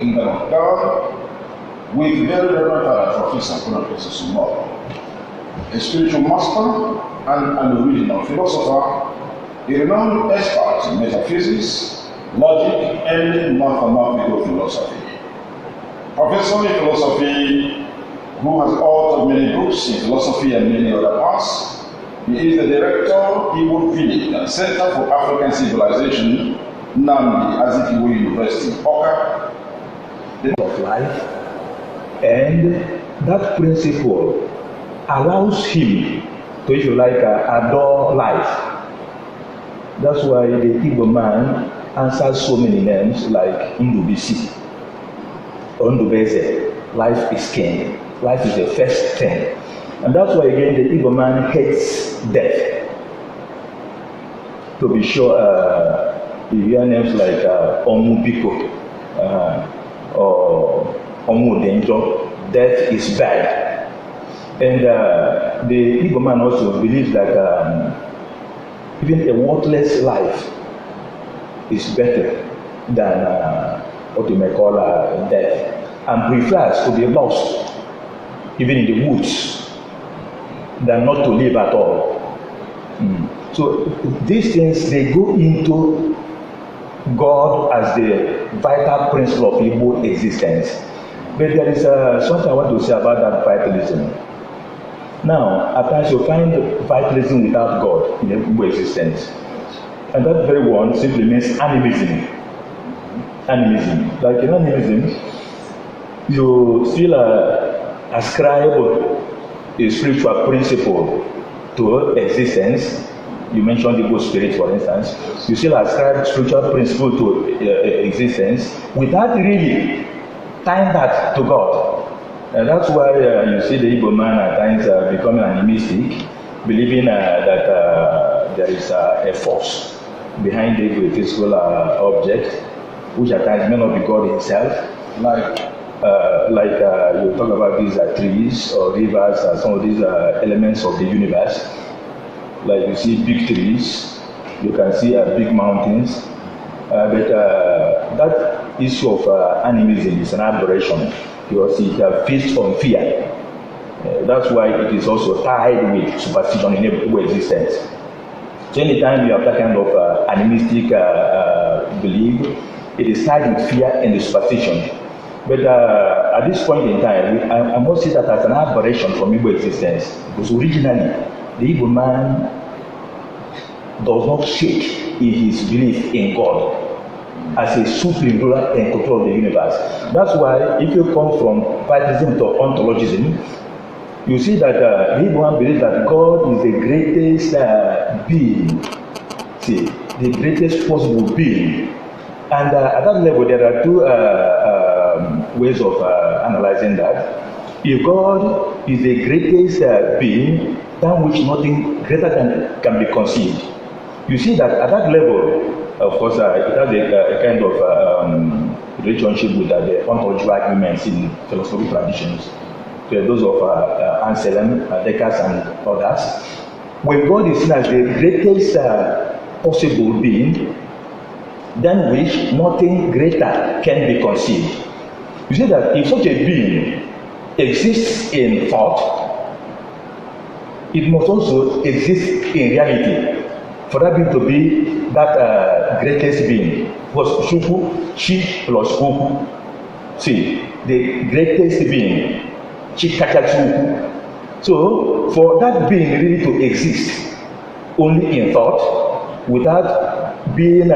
Kingdom of God with very reverend Father Professor Kunapeso Sumo, a spiritual master and an original philosopher, a renowned expert in metaphysics, logic, and mathematical philosophy. Professor in philosophy who has authored many books in philosophy and many other parts. He is the director of Igbo Village and Center for African Civilization, Nnamdi Azikiwe University, Awka. Of life, and that principle allows him to, if you like, adore life. That's why the Igbo man answers so many names like Ndubisi, Ondubeze. Life is king. Life is the first thing, and that's why again the Igbo man hates death. To be sure, you hear names like Omubiko. Or danger, death is bad. And the Igbo man also believes that even a worthless life is better than what you may call death, and prefers to be lost, even in the woods, than not to live at all. So these things, they go into God as the vital principle of Igbo existence. But there is something I want to say about that vitalism. Now, at times you find vitalism without God in Igbo existence. And that very one simply means animism. Animism. Like in animism, you still ascribe a spiritual principle to existence. You mentioned the Igbo spirit, for instance. You still ascribe spiritual principle to existence without really tying that to God. And that's why you see the Igbo man at times becoming animistic, believing that there is a force behind the physical object, which at times may not be God himself. Like you talk about these trees or rivers, some of these elements of the universe. Like you see big trees, you can see big mountains, but that issue of animism is an aberration because it feeds on fear. That's why it is also tied with superstition in Igbo existence. So anytime you have that kind of animistic belief, it is tied with fear and superstition. But at this point in time, I must see that as an aberration from Igbo existence, because originally the Igbo man does not shake in his belief in God as a supreme ruler and control of the universe. That's why if you come from vitalism to ontologism, you see that the Igbo man believes that God is the greatest being, see, the greatest possible being. And at that level, there are two ways of analyzing that. If God is the greatest being, than which nothing greater can be conceived. You see that at that level, of course, it has a kind of relationship with the ontological arguments in philosophical traditions. So those of Anselm, Descartes, and others. When God is seen as the greatest possible being, than which nothing greater can be conceived. You see that if such a being exists in thought, it must also exist in reality for that being to be that greatest being. Was Shuku, Chi plus Kuku. See, the greatest being, Chikakachuku. So, for that being really to exist only in thought, without being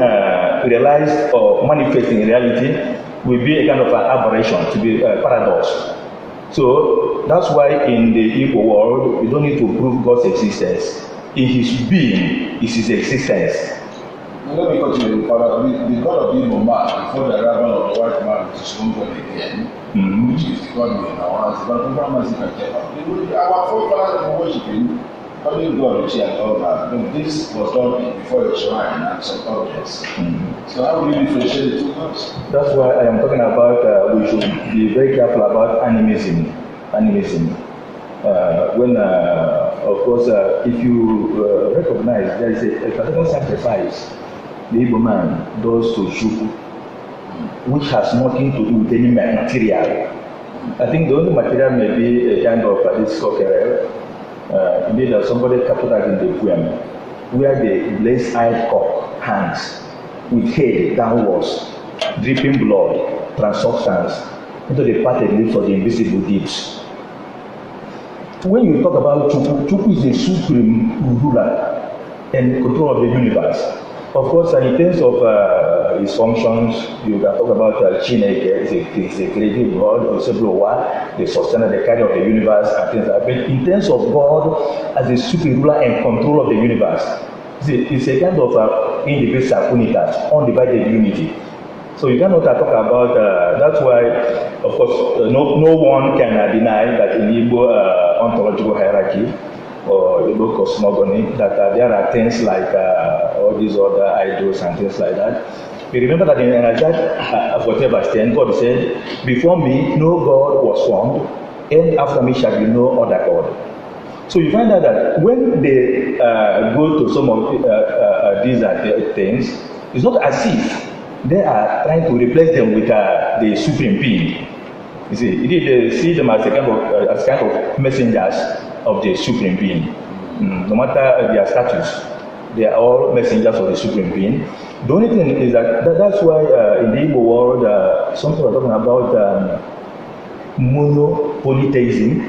realized or manifest in reality, will be a kind of aberration, to be a paradox. So that's why in the Igbo world, you don't need to prove God's existence. In his being is his existence. Now, let me continue. Father, the God of the Igbo man, before the arrival of the white man, which is conquered again, which is the God in our hands, but our forefathers were worshiping only God, which and all that. This was done before a shrine and some objects. So how will you differentiate the two gods? That's why I am talking about we should be very careful about animism. When, of course, if you recognize there is a particular sacrifice the Igbo man does to Shuku. which has nothing to do with any material. I think the only material may be a kind of this cockerel. Indeed, somebody captured that in the poem, where the blessed-eyed cock hangs with head downwards, dripping blood, transubstance into the parted lips of the invisible deeps. When you talk about Chukwu, Chukwu is the supreme ruler and control of the universe. Of course, in terms of his functions, you can talk about Chineke, is a creative God, Oseblowa, the sustainer, the carrier of the universe, and things like that. But in terms of God as the supreme ruler and control of the universe, it's a kind of indivisible unitas, undivided unity. So you cannot talk about, that's why, of course, no one can deny that in Igbo ontological hierarchy, or Igbo cosmogony, that there are things like all these other idols and things like that. You remember that in Isaiah 40 verse 10, God said, "Before me no God was formed, and after me shall be no other God." So you find out that when they go to some of these things, it's not as if they are trying to replace them with the supreme being. You see, they see them as a kind of messengers of the supreme being. No matter their status, they are all messengers of the supreme being. The only thing is that's why in the Igbo world, some people are talking about monopolytheism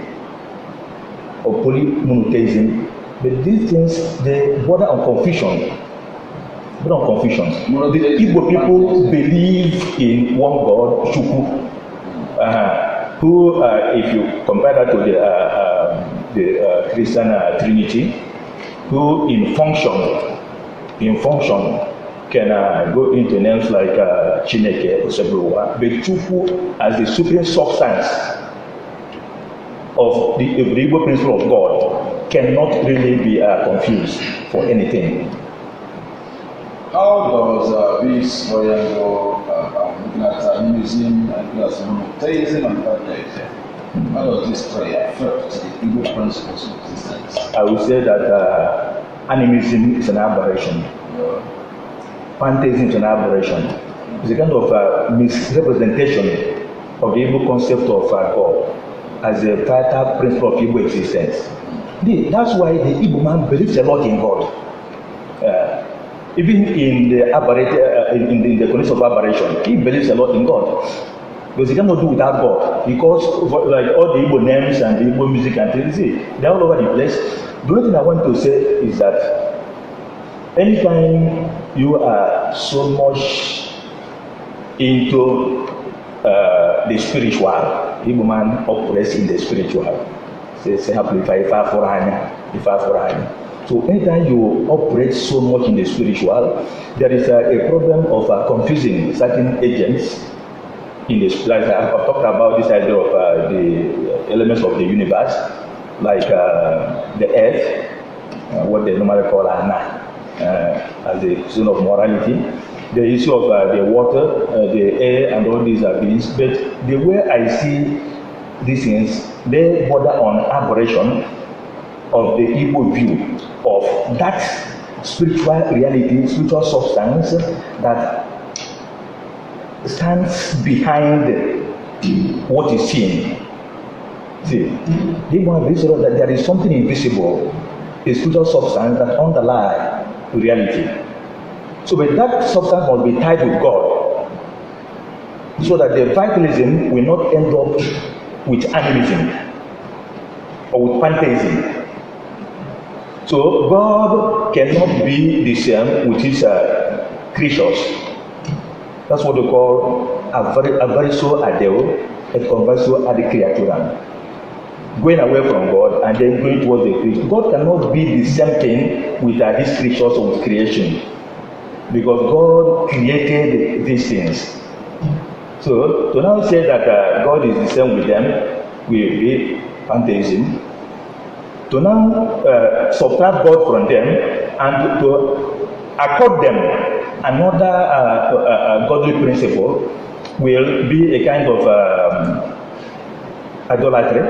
or polymonotheism, but these things they border on confusion. The Igbo people believe in one God, Chukwu, who, if you compare that to the Christian Trinity, who in function can go into names like Chineke, Oseblowa, but Chukwu as the supreme substance of the Igbo principle of God cannot really be confused for anything. How does this triangle animism and monotheism and pantheism, how does this three affect the Igbo principles of existence? I would say that animism is an aberration. Pantheism is an aberration. It's a kind of misrepresentation of the Igbo concept of God as a vital principle of Igbo existence. That's why the Igbo man believes a lot in God. Even in the in the condition of aberration, he believes a lot in God. Because he cannot do without God. Because like all the Igbo names and the Igbo music and things, they're all over the place. The only thing I want to say is that anytime you are so much into the spiritual, Igbo man operates in the spiritual. Say So anytime you operate so much in the spiritual, there is a problem of confusing certain agents in the like I've talked about this idea of the elements of the universe, like the earth, what they normally call Ana, as the zone of morality, the issue of the water, the air, and all these beings. But the way I see these things, they border on aberration of the Igbo view of that spiritual reality, spiritual substance that stands behind what is seen. See, they want to be sure that there is something invisible, a spiritual substance that underlies reality. So, but that substance must be tied with God, so that the vitalism will not end up with animism or with pantheism. So God cannot be the same with his creatures. That's what they call avariso adeo et converso ad creaturam. Going away from God and then going towards the creation. God cannot be the same thing with his creatures or with creation, because God created these things. So to now say that God is the same with them will be pantheism. To now subtract God from them and to accord them another godly principle will be a kind of idolatry.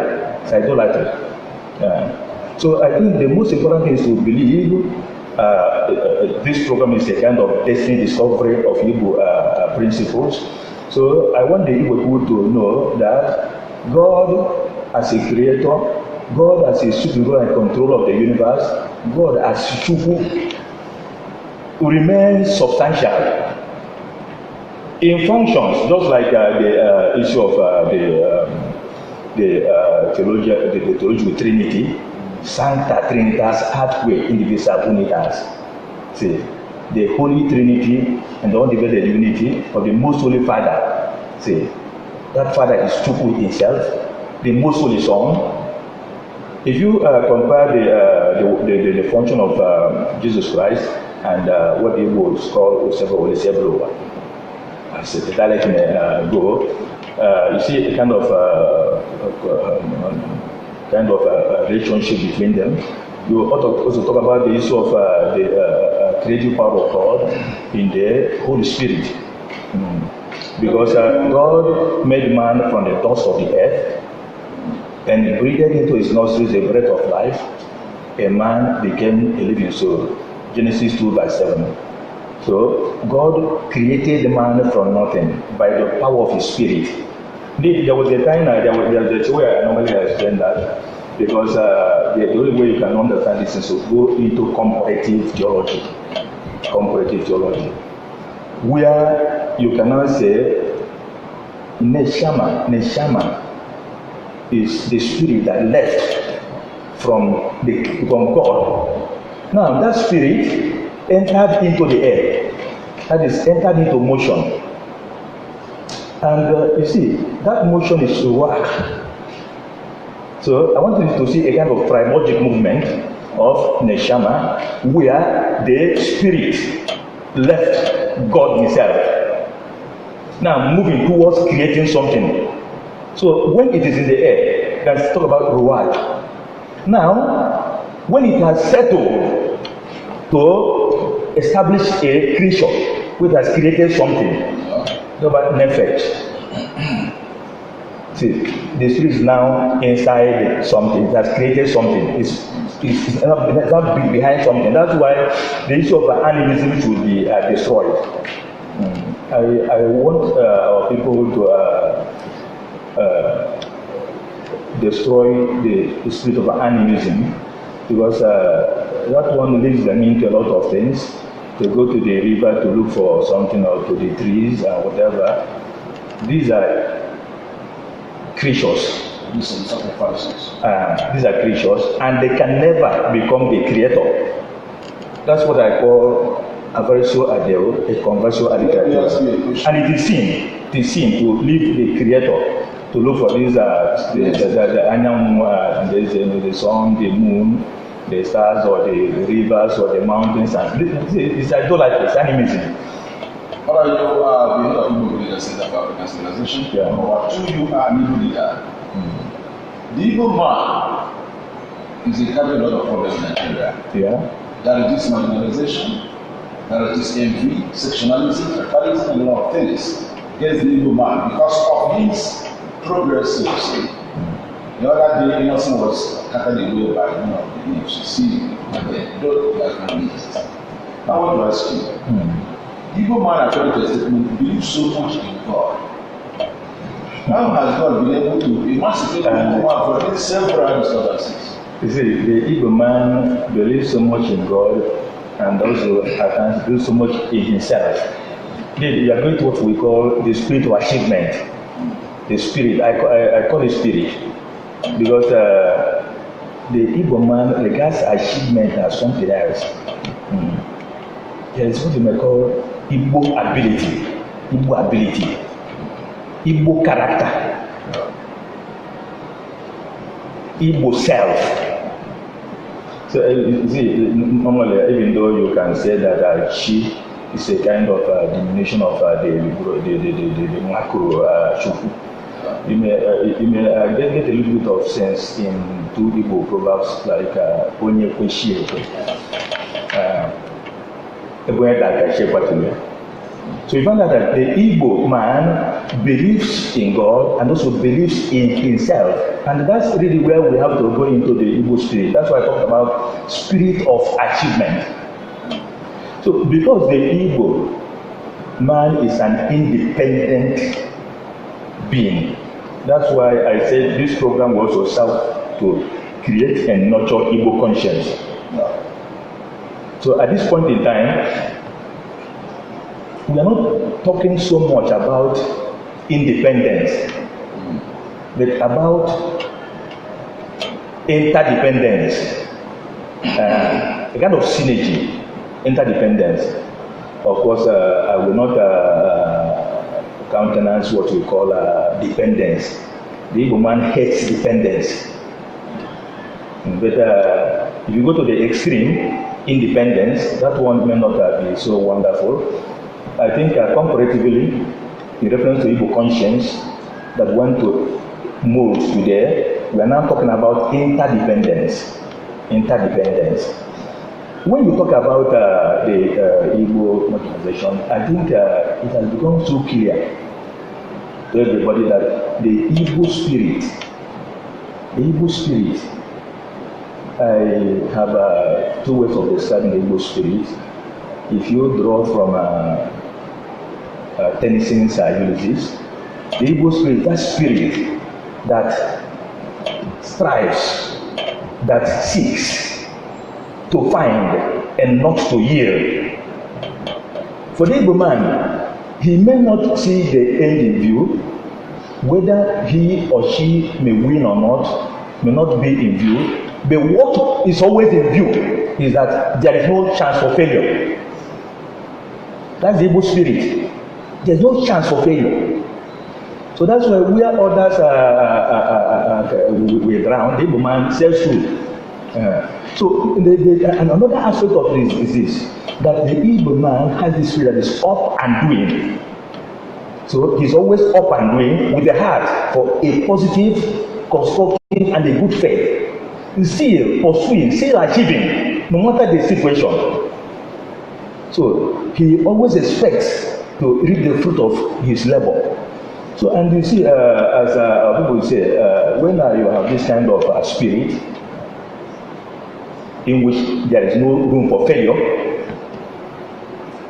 So I think the most important thing is to believe this program is a kind of destiny discovery of Igbo principles, So I want the Igbo people to know that God as a creator, God as a superior and controller of the universe, God as Chukwu remains substantial in functions, just like the issue of the theological Trinity, Sancta Trinitas Atque Indivisa Unitas. See, the Holy Trinity and the undivided unity of the Most Holy Father. See, that Father is Chukwu himself, the Most Holy Son. If you compare the function of Jesus Christ and what he was called Osebro, as the dialect may go, you see a kind of relationship between them. You also talk about the issue of the creative power of God in the Holy Spirit. Because God made man from the dust of the earth and breathed into his nostrils the breath of life. A man became a living soul. Genesis 2 verse 7. So God created the man from nothing by the power of his spirit. There was a time, there's a way I normally explain that, because the only way you can understand this is to go into comparative theology, where you cannot say Neshama is the spirit that left from God. Now that spirit entered into the air, that is entered into motion, and you see that motion is ruach. So I want you to see a kind of primordial movement of Neshama, where the spirit left God himself, now moving towards creating something. So when it is in the air, let's talk about ruach. Now when it has settled to establish a creature which has created something, about nefesh. See, the spirit is now inside something, it has created something, it's not behind something. That's why the issue of animism should be destroyed. I want our people to destroy the spirit of animism, because that one leads them into a lot of things. They go to the river to look for something, or to the trees and whatever. These are creatures. These are sacrifices. These are creatures, and they can never become the creator. That's what I call a converso adeo, a converso adeo. And it is sin to leave the creator to look for these the animal, the sun, the moon, the stars, or the rivers, or the mountains, and it's idolatry, it's animism. What are you, we know Igbo leaders in African civilization? Yeah. Number two, you are an Igbo leader. The Igbo man is having a lot of problems in Nigeria. Yeah. There is marginalization, there is envy, sectionalism, tribalism, and a lot of things against the Igbo man because of his progress, so to say. The other day, Nelson was carried away by one of the beliefs. You see, and they don't like beliefs. I want to ask you, the Igbo man according to the statement believes so much in God. How has God been able to emancipate the Igbo man from these several disturbances? You see, the Igbo man believes so much in God, and also at times believes so much in himself. You are going to what we call the spirit of achievement. The spirit, I call it spirit, because the Igbo man regards achievement as something else. There is what you may call Igbo ability, Igbo character, Igbo self. So you see, normally, even though you can say that she is a kind of diminution of the macro Chukwu, you may get a little bit of sense in two Igbo proverbs like Onye Kweshie, so you find out that the Igbo man believes in God and also believes in himself, and that's really where we have to go into the Igbo spirit. That's why I talk about spirit of achievement. So because the Igbo man is an independent being. That's why I said this program will also serve to create and nurture Igbo conscience. So at this point in time, we are not talking so much about independence, but about interdependence, a kind of synergy, interdependence. Of course, I will not countenance what we call dependence. The Igbo man hates dependence. But if you go to the extreme, independence, that one may not be so wonderful. I think comparatively, in reference to Igbo conscience that want to move to there, we are now talking about interdependence. Interdependence. When you talk about the Igbo modernization, I think it has become so clear to everybody that the Igbo spirit, I have two ways of describing the Igbo spirit. If you draw from Tennyson's Ulysses, the Igbo spirit, that spirit that strives, that seeks to find and not to yield. For the Igbo man, he may not see the end in view, whether he or she may win or not, may not be in view, but what is always in view is that there is no chance for failure. That's the Igbo spirit. There's no chance for failure. So that's why where others were drowned, the Igbo man says true. So and another aspect of this is this, that the Igbo man has this spirit that is up and doing. So he's always up and doing with a heart for a positive, constructive, and a good faith. Still pursuing, still achieving, no matter the situation. So he always expects to reap the fruit of his labor. So, and you see, as people say, when you have this kind of spirit, in which there is no room for failure,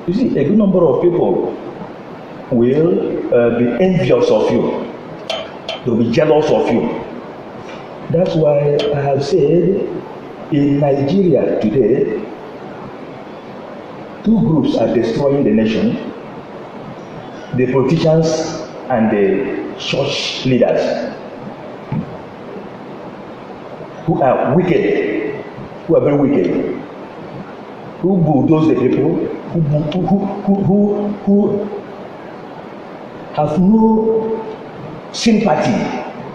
you see, a good number of people will be envious of you. They'll be jealous of you. That's why I have said in Nigeria today, two groups are destroying the nation: the politicians and the church leaders, who are wicked, who are very wicked, who bulldoze the people, who have no sympathy,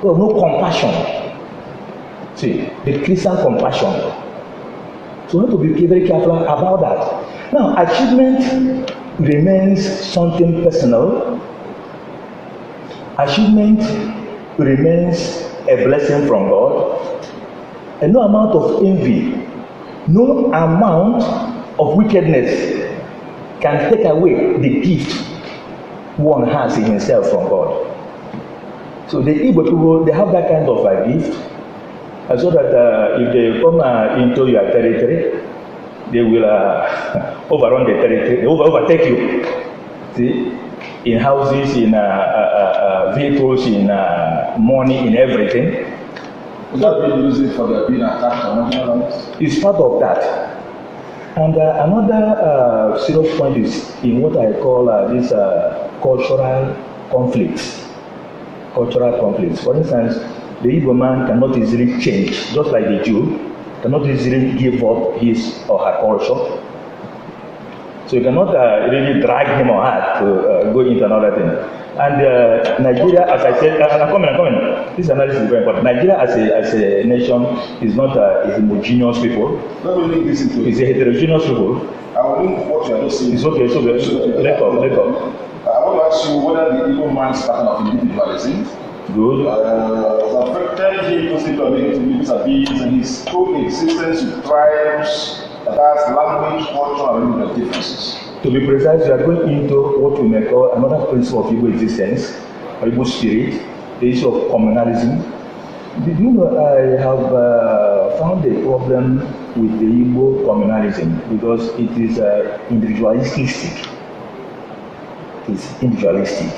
who have no compassion. See, the Christian compassion. So we have to be very careful about that. Now, achievement remains something personal. Achievement remains a blessing from God. And no amount of envy, no amount of wickedness can take away the gift one has in himself from God. So the Igbo people, they have that kind of a gift. And so that if they come into your territory, they will overrun the territory, they will overtake you. See, in houses, in vehicles, in money, in everything. Is that being used for the being attacked on national lines? It's part of that. And another serious point is in what I call this cultural conflicts. Cultural conflicts. For instance, the Igbo man cannot easily change, just like the Jew cannot easily give up his or her culture. So you cannot really drag him or her to go into another thing. And Nigeria, as I said, I'm coming. This analysis is very important. Nigeria as a nation is not a homogeneous people. Let me link this into It's a heterogeneous people. I will link what you are just saying. It's okay, so let go. I want to ask you whether the Igbo man's pattern of individualism Good. has affected him constantly to live vis-a-vis and his coexistence with tribes that has language, culture, and religious differences. To be precise, we are going into what we may call another principle of Igbo existence, or Igbo spirit, the issue of communalism. Did you know I have found a problem with the Igbo communalism because it is individualistic. is individualistic.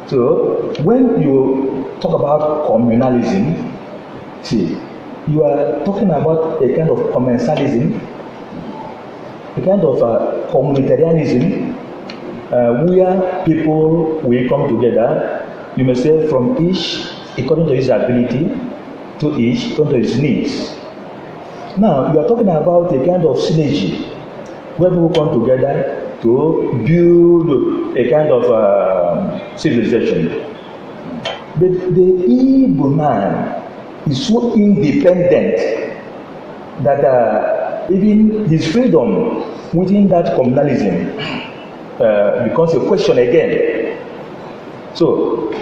So when you talk about communalism, see, you are talking about a kind of commensalism, a kind of communitarianism, where people will come together, you may say from each according to his ability, to each according to his needs. Now, you are talking about a kind of synergy, where people come together to build a kind of civilization. But the Igbo man is so independent that even his freedom within that communalism becomes a question again. So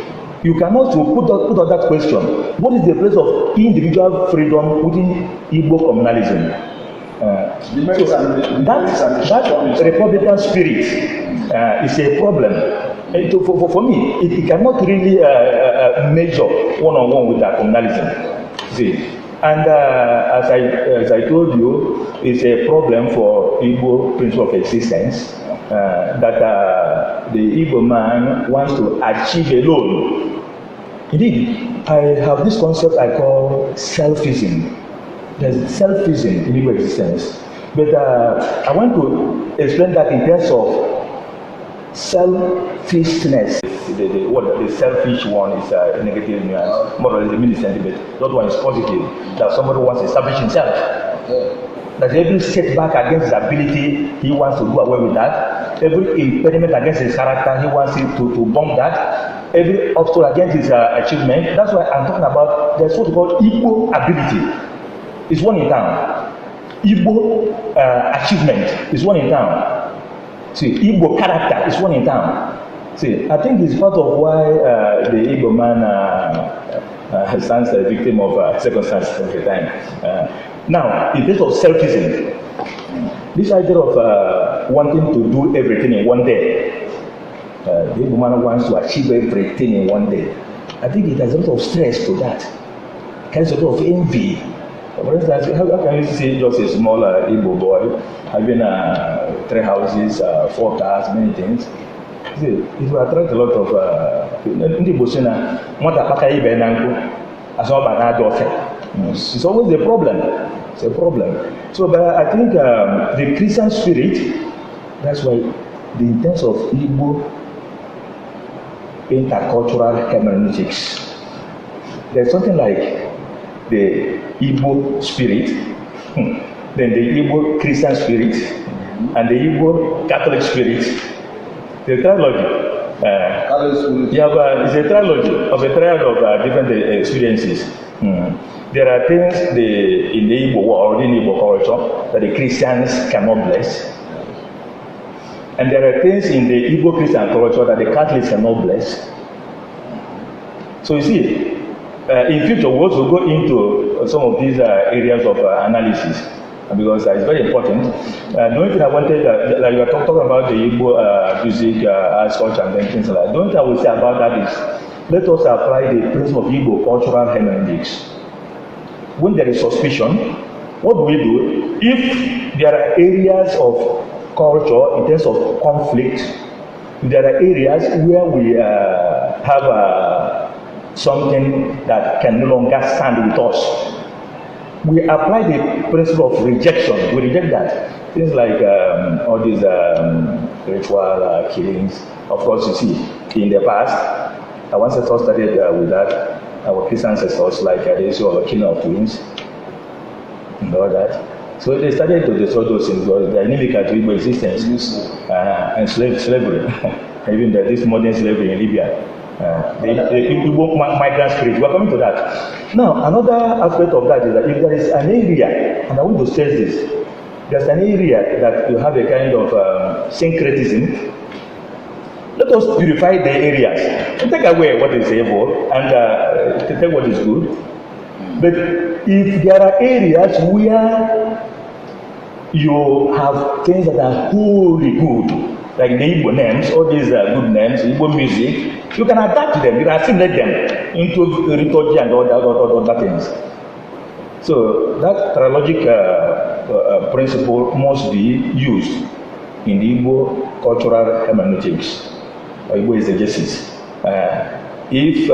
you cannot put out that question. What is the place of individual freedom within Igbo communalism? That Republican spirit is a problem. And for me, it cannot really measure one-on-one with that communalism. See, and as I told you, it's a problem for Igbo principle of existence that the Igbo man wants to achieve alone. Indeed, I have this concept I call selfism. There's selfism in Igbo existence. But I want to explain that in terms of selfishness. The selfish one is a negative nuance, more or less a millicent, but that one is positive, that somebody wants to establish himself. That every setback against his ability, he wants to do away with that. Every impediment against his character, he wants to bomb that. Every obstacle against his achievement. That's why I'm talking about, there's what we call Igbo ability. It's one in town. Igbo achievement is one in town. See, Igbo character is one in town. See, I think it's part of why the Igbo man stands a victim of circumstances of the time. Now, in terms of selfism, this idea of wanting to do everything in one day, the Igbo man wants to achieve everything in one day. I think it has a lot of stress to that. It has a lot of envy. For instance, how can you see just a small Igbo boy having 3 houses, 4 cars, many things? See, it will attract a lot of ndị Igbo si na nwata kpaka ibe na nkụ asọ ọba na-adị ofe. It's always a problem. It's a problem. So, but I think the Christian spirit, that's why in terms of Igbo intercultural hermeneutics, there's something like the Igbo spirit, then the Igbo Christian spirit, and the Igbo Catholic spirit. The trilogy. It's a trilogy of a triad of different experiences. There are things in the Igbo world, in Igbo culture, that the Christians cannot bless. And there are things in the Igbo Christian culture that the Catholics cannot bless. So you see, in future, we'll also go into some of these areas of analysis, because it's very important. The only thing I wanted, like you are talking about the Igbo music, arts, culture, and things like that. The only thing I will say about that is, let us apply the principle of Igbo cultural hermeneutics. When there is suspicion, what do we do? If there are areas of culture in terms of conflict, if there are areas where we have something that can no longer stand with us, we apply the principle of rejection. We reject that. Things like all these ritual killings. Of course, you see, in the past, our ancestors started with that. Our Christian ancestors, like the issue of the killing of twins and all that. So they started to destroy those things because they are inimical to Igbo existence. And slavery. Even this modern slavery in Libya. The Igbo migrant spirit. We are coming to that. Now, another aspect of that is that if there is an area, and I want to stress this, there's an area that you have a kind of syncretism. Let us purify the areas and take away what is evil and take what is good. But if there are areas where you have things that are wholly good, like the Igbo names, all these good names, Igbo music, you can adapt them, you can assimilate them into liturgy and other things. So that trilogic principle must be used. in the Igbo cultural hermeneutics or Igbo exegesis. If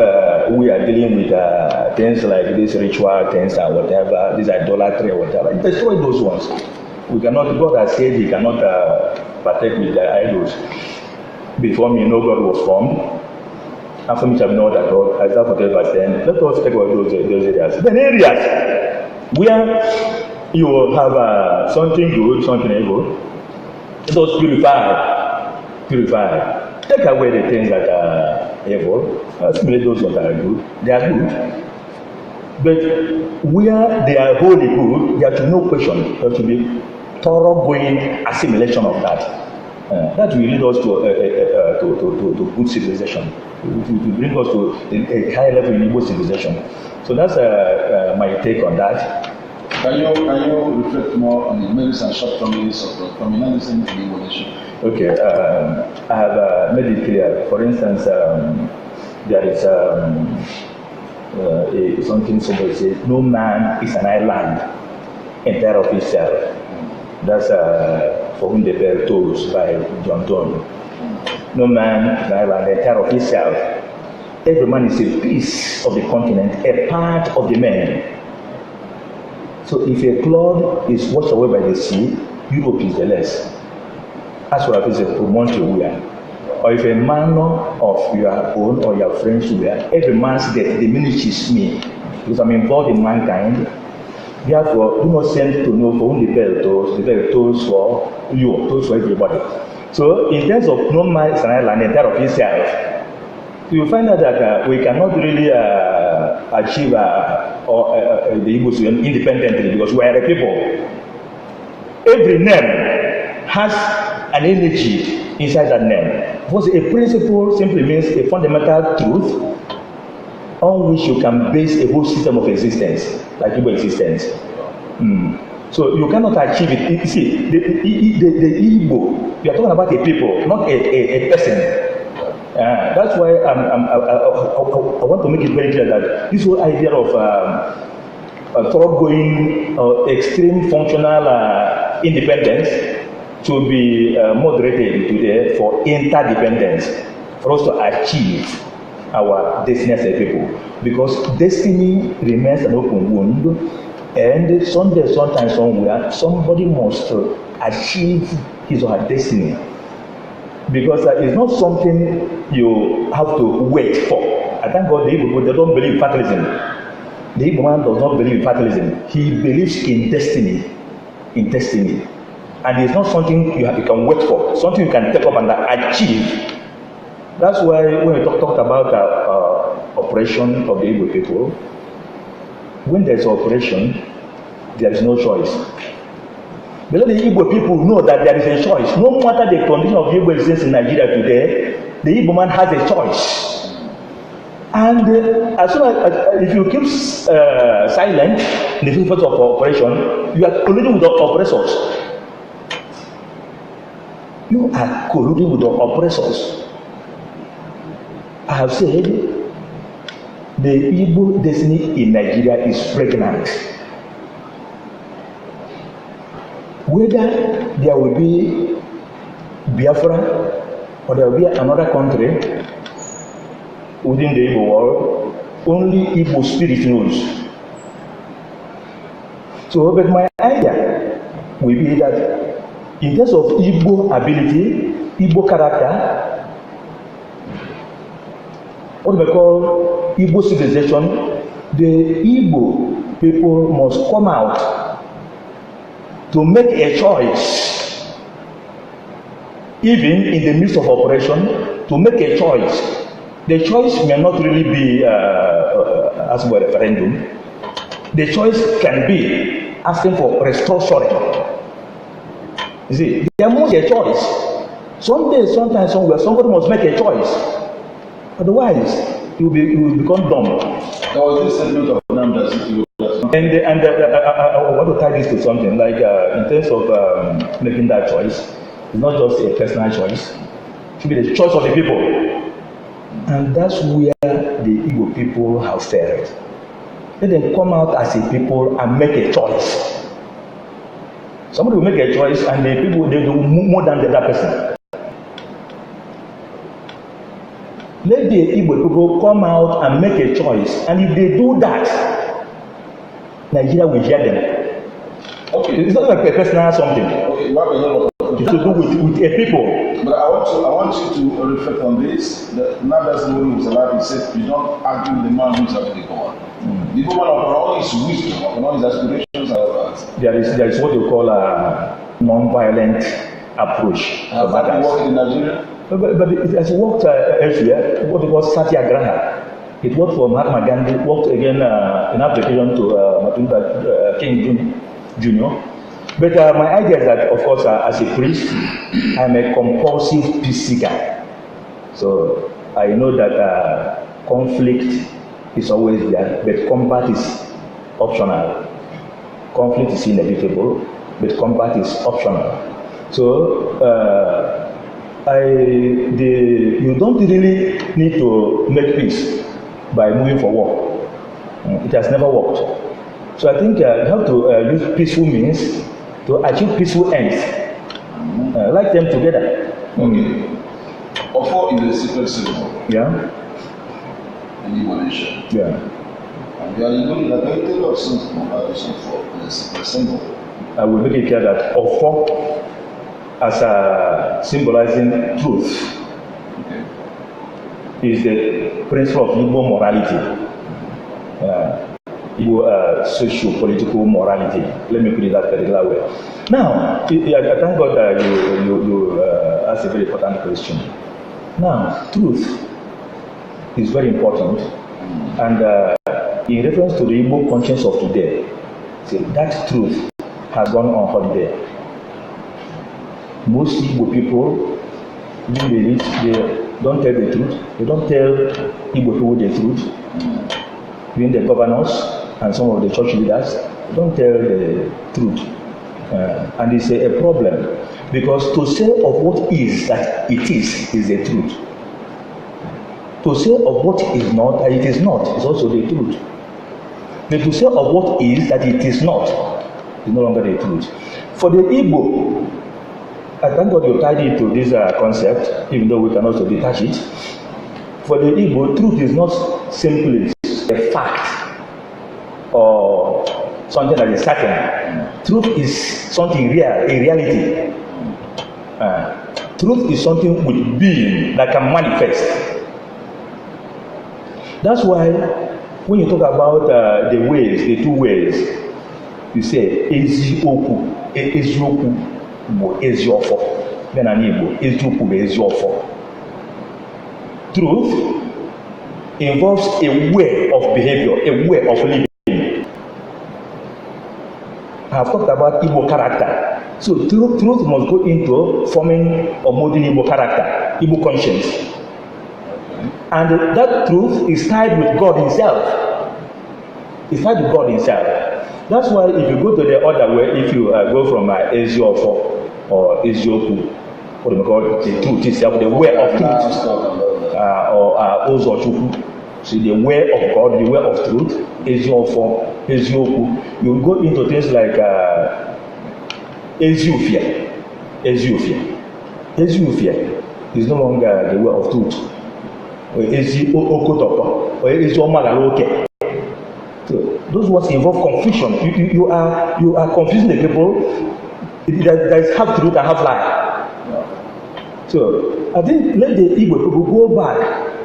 we are dealing with things like these ritual things or whatever, this idolatry or whatever, destroy those ones. We cannot, God has said he cannot partake with the idols. Before me, no God was formed. After me shall know that God, Isaiah 48 verse 10. Let us take away those areas. Then areas where you will have something good, something evil, let us purify. Take away the things that are evil, assimilate those that are good. They are good. But where they are wholly good, there should be no question. There should be thoroughgoing assimilation of that. That will lead us to good civilization. It will bring us to a high level in Igbo civilization. So that's my take on that. Can you reflect more on the merits and shortcomings of the communalism in Igbo nation? Okay, I have made it clear. For instance, there is something somebody says, no man is an island entire of himself. That's for whom the bell tolls by John Donne. No man is an island entire of himself. Every man is a piece of the continent, a part of the man. So if a cloud is washed away by the sea, Europe is the less. As well as a promontory wear. Or if a manner of your own or your friends wear, every man's death diminishes me, because I'm involved in mankind. Therefore, do not send to know for whom the bell tolls for you, tolls for everybody. So, in terms of no man is an island entire of himself, you will find out that we cannot really achieve the Igbos independently, because we are a people. Every name has an energy inside that name. Because a principle simply means a fundamental truth on which you can base a whole system of existence, like Igbo existence. So you cannot achieve it. You see, the Igbo, you are talking about a people, not a person. That's why I want to make it very clear that this whole idea of thoroughgoing extreme functional independence to be moderated today for interdependence, for us to achieve our destiny as a people. Because destiny remains an open wound, and someday, sometime, somewhere, somebody must achieve his or her destiny. Because it's not something you have to wait for. I thank God the Igbo people, they don't believe in fatalism. The Igbo man does not believe in fatalism. He believes in destiny. In destiny. And it's not something you can wait for, something you can take up and achieve. That's why when we talked about operation of the Igbo people, when there's operation, there is no choice. But let the Igbo people know that there is a choice. No matter the condition of Igbo existence in Nigeria today, the Igbo man has a choice. And as soon as if you keep silent in the face of operation, you are colluding with the oppressors. You are colluding with the oppressors. I have said the Igbo destiny in Nigeria is pregnant. Whether there will be Biafra or there will be another country within the Igbo world, only Igbo spirit knows. So, but my idea will be that in terms of Igbo ability, Igbo character, what we call Igbo civilization, the Igbo people must come out to make a choice, even in the midst of operation, to make a choice. The choice may not really be asking for a referendum. The choice can be asking for restructuring. You see, there must be a choice. Someday, sometime, somewhere, somebody must make a choice. Otherwise, you will become dumb. There was this segment of numbers. And I want to tie this to something like in terms of making that choice. It's not just a personal choice. It should be the choice of the people. And that's where the Igbo people have failed. Let them come out as a people and make a choice. Somebody will make a choice and the people, they do more than the other person. Let the Igbo people come out and make a choice, and if they do that, Nigeria will hear them. Okay. It's not like a personal something. Okay, what it's to do with a people. But I want you to reflect on this. Now that's the way he was alive. He said, you don't argue with the man who is having the God. The woman of all his wisdom, of all his aspirations and all that. There is what you call a non-violent approach. Has that been working in Nigeria? But it has worked elsewhere. What it was Satyagraha. It worked for Mahatma Gandhi. Worked again in application to Martin Luther King Jr. But my idea is that, of course, as a priest, I'm a compulsive peace seeker. So I know that conflict is always there, but combat is optional. Conflict is inevitable, but combat is optional. So you don't really need to make peace by moving for war. It has never worked. So I think you have to use peaceful means to achieve peaceful ends. Like them together. Okay. Ofo is a secret symbol. Yeah. In Igbo nation. Yeah. And we are going to tell us something about this Ofo, a secret symbol. I will make it clear that Ofo, as symbolizing truth, okay, is the principle of Igbo morality. Igbo socio-political morality. Let me put it that particular way. Now, I thank God that you asked a very important question. Now, truth is very important, and in reference to the Igbo conscience of today, see, that truth has gone on holiday. Most Igbo people, even the elite, they don't tell the truth. They don't tell Igbo people the truth. Even the governors and some of the church leaders don't tell the truth. And it's a problem, because to say of what is that it is the truth. To say of what is not that it is not is also the truth. But to say of what is that it is not is no longer the truth. For the Igbo, I thank God you tied it to this concept, even though we can also detach it. For the Igbo, truth is not simply a fact or something that is certain. Truth is something real, a reality. Truth is something with being that can manifest. That's why when you talk about the ways, the two ways, you say ezioku, ezioku bo eziofo. Then an Igbo, ezioku bo eziofo. Truth involves a way of behavior, a way of living. I have talked about Igbo character. So truth must go into forming or molding Igbo character, Igbo conscience. And that truth is tied with God himself. It's tied with God himself. That's why if you go to the other way, if you go from Eziofo or Ezioku, what do we call it? The truth itself, the way of truth, or Ozochukwu. So the way of God, the way of truth, Eziofo, Ezioku. You go into things like Eziofia. Eziofia is no longer the way of truth. Or Eziokotopo, or Eziomalaloke. So those words involve confusion. You are confusing the people. There is half truth and half lie. So I think let the Igbo people go back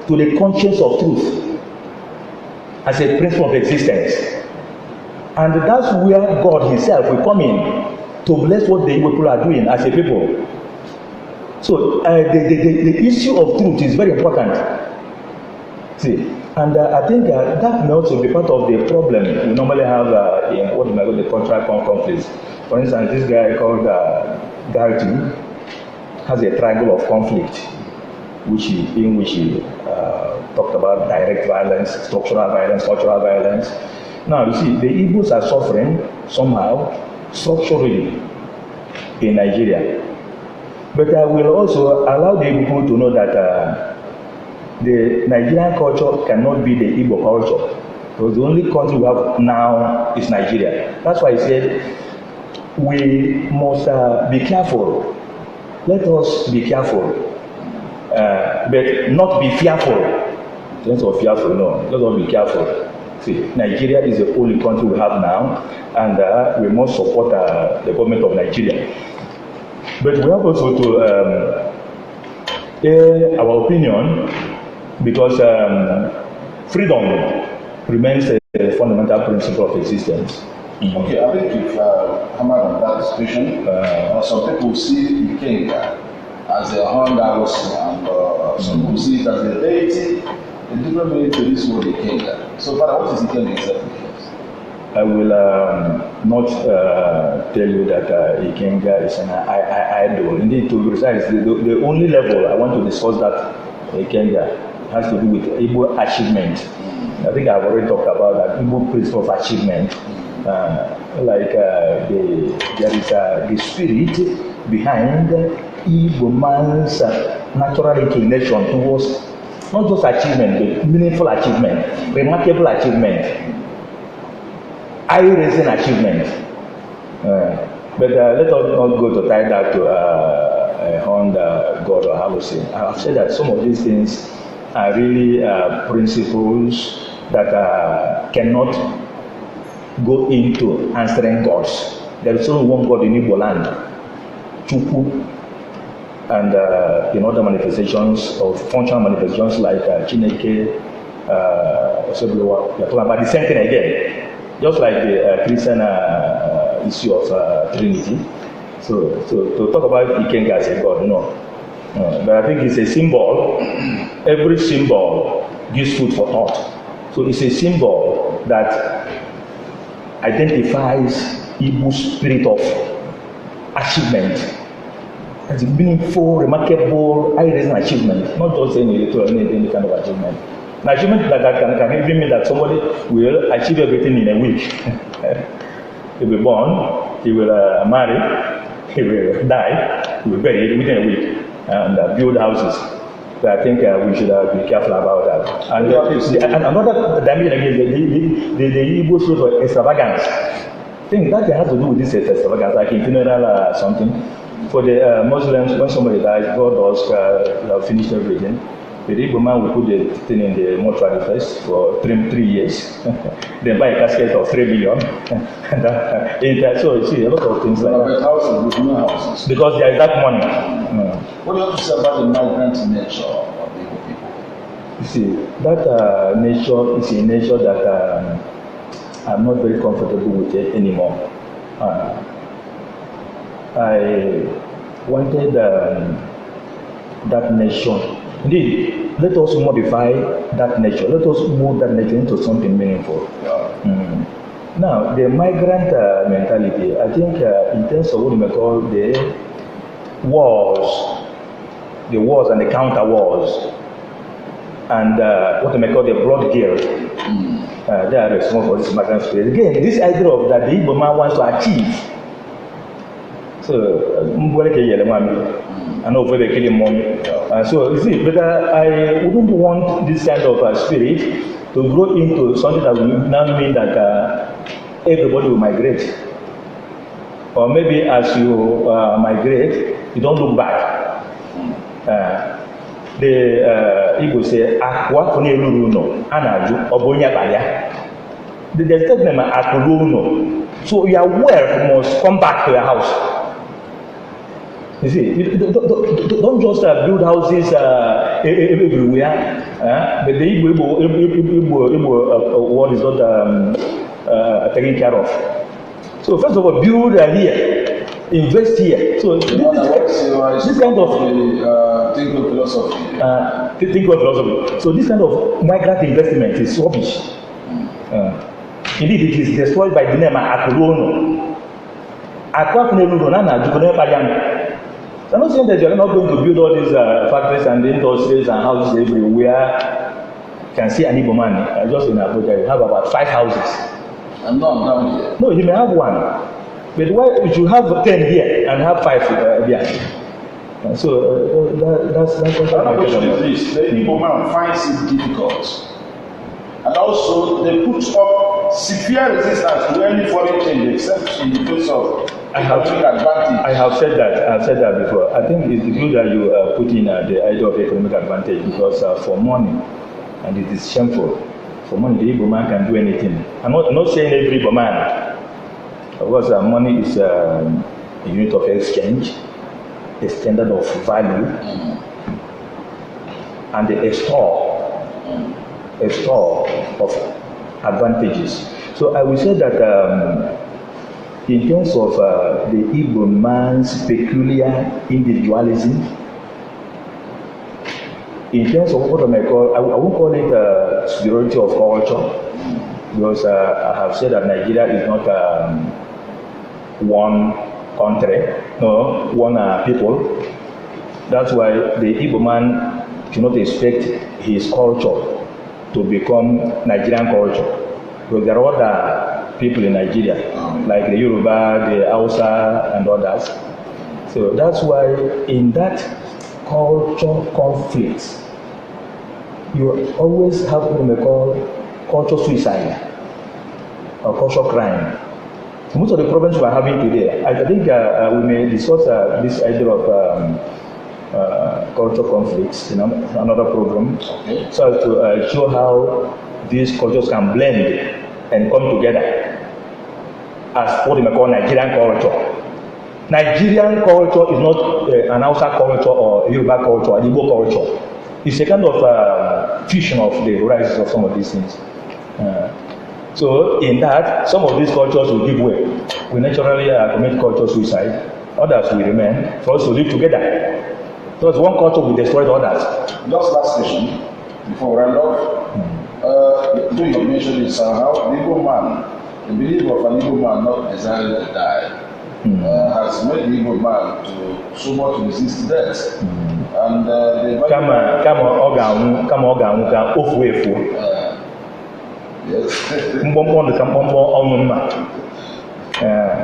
to the conscience of truth as a principle of existence, and that's where God himself will come in to bless what the Igbo people are doing as a people. So the issue of truth is very important. See, and I think that may also be part of the problem we normally have in what we might call the cultural conflicts. For instance, this guy called Galton has a triangle of conflict, in which he talked about direct violence, structural violence, cultural violence. Now, you see, the Igbos are suffering somehow, structurally, in Nigeria. But I will also allow the Igbo people to know that the Nigerian culture cannot be the Igbo culture. Because the only country we have now is Nigeria. That's why I said we must be careful. Let us be careful, but not be fearful. In terms of fearful, no. Let us be careful. See, Nigeria is the only country we have now, and we must support the government of Nigeria. But we have also to air our opinion, because freedom remains a fundamental principle of existence. Okay, I think you've hammered on that discussion. Some people see Ikenga as a Honda and some people see it as a deity. A different meaning to this word Ikenga. So, Father, what is Ikenga exactly? I will not tell you that Ikenga is an idol. Indeed, to be precise, the only level I want to discuss that Ikenga has to do with Igbo achievement. I think I've already talked about that Igbo principle of achievement. There is the spirit behind Igbo man's natural inclination towards not just achievement, but meaningful achievement, remarkable achievement, eye-raising achievement. But let us not go to tie that to a Honda God or how to say. I've said that some of these things are really principles that cannot go into answering gods. There is only one God in Igbo land, Chukwu, and in other manifestations or functional manifestations like Chineke, Oseblewa, we are talking about the same thing again. Just like the Christian issue of Trinity. So to talk about Ikenga as a God, no. But I think it's a symbol. Every symbol gives food for thought. So it's a symbol that identifies Igbo's spirit of achievement as a meaningful, remarkable, eye-raising achievement, not just any kind of achievement. An achievement that can even mean that somebody will achieve everything in a week. He will be born, he will marry, he will die, he will be buried within a week, and build houses. So I think we should be careful about that. And another dimension again, the Igbo spirit of extravagance. I think that has to do with this extravagance, like in funeral something. For the Muslims, when somebody dies, God does finish everything. The Igbo man will put the thing in the mortuary first for 3 years. Then buy a casket of 3 million. So you see a lot of things like that. Houses. Because there is that money. What do you have to say about the migrant nature of the Igbo people? You see, that nature is a nature that I'm not very comfortable with it anymore. I wanted that nation. Indeed, let us modify that nature. Let us mold that nature into something meaningful. Now, the migrant mentality, I think in terms of what we may call the wars and the counter wars, and what we may call the blood guilt, they are responsible for this migrant spirit. Again, this idea of that the Igbo man wants to achieve. So, I know where they're killing money. So, you see, but I wouldn't want this kind of spirit to grow into something that will now mean that everybody will migrate. Or maybe as you migrate, you don't look back. The Igbo say, Akwa Funelu no, Anaju, Obonya Baya. The statement Akuluno. So your wealth must come back to your house. You see, don't just build houses everywhere, but the Igbo world is not taken care of. So first of all, build here, invest here. So this kind of Tinko philosophy. So this kind of migrant investment is rubbish. Indeed, it is destroyed by the name Akuluno. I'm not saying that you're not going to build all these factories and industries and houses everywhere. You can see an Igbo man, just in Abuja, you have about 5 houses. I'm not down here. No, you may have 1. But why would you have 10 here and have 5 here? So that's my question is this. The Igbo man finds it difficult. And also, they put up severe resistance to any foreign change except in the case of economic advantage. I have said that. I have said that before. I think it's good that you put in the idea of economic advantage because for money, and it is shameful, for money the Igbo man can do anything. I'm not saying every Igbo man. Of course, money is a unit of exchange, a standard of value, and a store of advantages. So I will say that in terms of the Igbo man's peculiar individualism, in terms of what I may call, I won't call it superiority of culture, because I have said that Nigeria is not one country, no, one people. That's why the Igbo man cannot expect his culture to become Nigerian culture. Because there are other people in Nigeria, like the Yoruba, the Hausa, and others. So that's why in that culture conflict, you always have what we call culture suicide or culture crime. Most of the problems we are having today, I think we may discuss this idea of culture conflicts in another program, so as to show how these cultures can blend and come together as what we may call Nigerian culture. Nigerian culture is not an Hausa culture or Yoruba culture or Igbo culture. It's a kind of fusion of the horizons of some of these things. So in that, some of these cultures will give way. We naturally commit culture suicide. Others will remain for us to live together. Because one culture will destroy the others. Just last question before we round off. You have mentioned this how the Igbo man, the belief of an Igbo man not desiring to die, has made the Igbo man to so much resist death. And yes.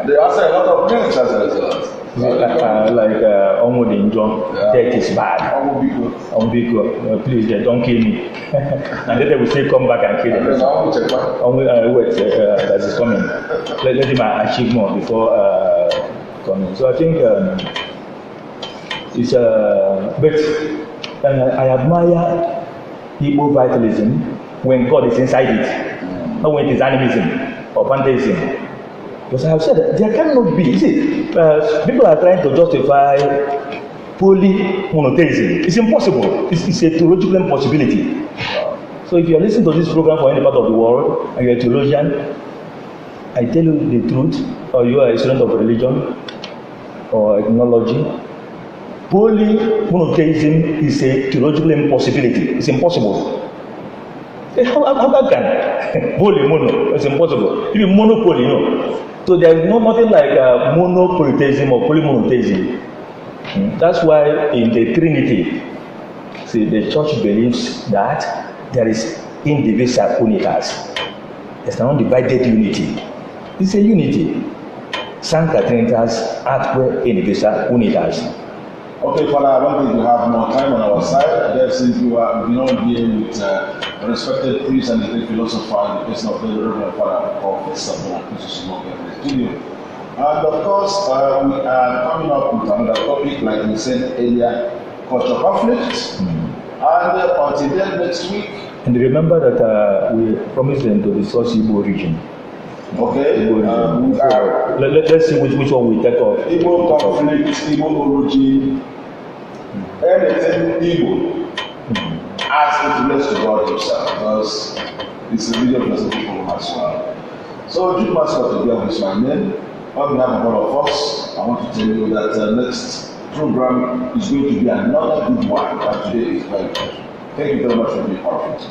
They also a lot of things as a result. Like Omodinjo, death is bad. Please, don't kill me. And then they will say, come back and kill them. Wait, that is coming. Let him achieve more before coming. So I think it's but I admire Igbo vitalism when God is inside it, not when it is animism or pantheism. Because I have said that there cannot be. You see, people are trying to justify polymonotheism. It's impossible. It's a theological impossibility. So if you are listening to this program for any part of the world and you are a theologian, I tell you the truth, or you are a student of religion or ethnology, polymonotheism is a theological impossibility. It's impossible. How can polymono? It's impossible. Even monopoly, no. So there is nothing like monopolytheism or polymonotheism. That's why in the Trinity, see, the church believes that there is indivisible unitas. There's an undivided unity. It's a unity. Sancta Trinitas atque indivisa unitas. Okay, Father, I don't think we have more time on our side. I guess since we are here with a respected priest and a great philosopher, the person of the Reverend Father Professor Bonaventure Sumoke in the studio. And of course, we are coming up with another topic, like we said earlier, cultural conflict. And until then, next week. And remember that we promised them to discuss Igbo region. Okay. Let's see which one we take off. Igbo conflict, Igbo origin, anything Igbo as it relates to God Himself, because it's a video of people as well. So, Jude Master today is my name. On behalf of all of us, I want to tell you that the next program is going to be another good one, but today is very good. Thank you very much for being part of it.